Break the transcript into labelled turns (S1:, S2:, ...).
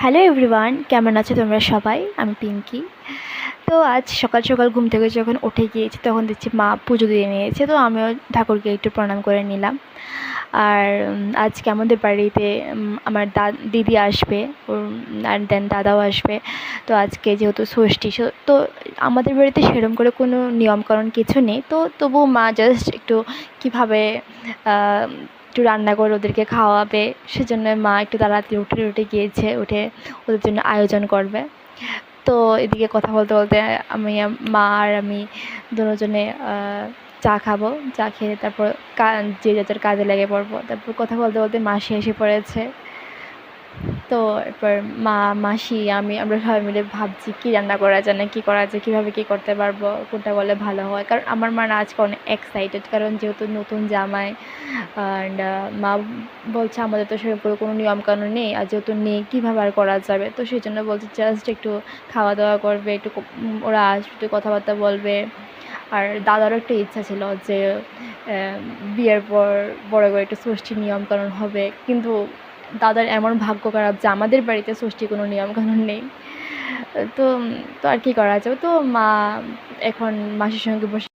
S1: Hello everyone, কেমন আছো তোমরা সবাই? আমি পিঙ্কি। তো আজ সকাল সকাল ঘুম থেকে যখন উঠে গিয়েছি তখন দেখছি মা পুজো দিয়ে নিয়েছে, তো আমিও ঠাকুরকে একটু প্রণাম করে নিলাম। আর আজকে আমাদের বাড়িতে আমার দিদি আসবে, আর দেন দাদাও আসবে। তো আজকে যেহেতু ষষ্ঠী, তো আমাদের বাড়িতে সেরকম করে কোনো নিয়মকানুন কিছু নেই, তো তবুও মা জাস্ট একটু কীভাবে একটু রান্না করে ওদেরকে খাওয়াবে, সেজন্য মা একটু তাড়াতাড়ি উঠে গিয়েছে, উঠে ওদের জন্য আয়োজন করবে। তো এদিকে কথা বলতে বলতে মা আর আমি দুজনে চা খাবো। চা খেয়ে তারপর যে যার কাজে লেগে পড়বো। তারপর কথা বলতে বলতে মাসি এসে পড়েছে। তো এরপর মাসি আমরা সবাই মিলে ভাবছি কী রান্না করা যায়, না কী করা যায়, কীভাবে কী করতে পারবো, কোনটা করলে ভালো হয়। কারণ আমার মা আজকে অনেক এক্সাইটেড, কারণ যেহেতু নতুন জামাই। অ্যান্ড মা বলছে আমাদের তো সেরকম কোনো নিয়মকানুন নেই, আর যেহেতু নেই কীভাবে আর করা যাবে। তো সেই জন্য বলছে জাস্ট একটু খাওয়া দাওয়া করবে, একটু ওরা আসবে, একটু কথাবার্তা বলবে। আর দাদারও একটা ইচ্ছা ছিল যে বিয়ের পর বড় করে একটু ষষ্ঠীর নিয়মকানুন হবে, কিন্তু দাদার এমন ভাগ্য খারাপ যে আমাদের বাড়িতে ষষ্ঠীর কোনো নিয়মকানুন নেই। তো তো আর কী করা যাবে। তো মা এখন মাসির সঙ্গে বসে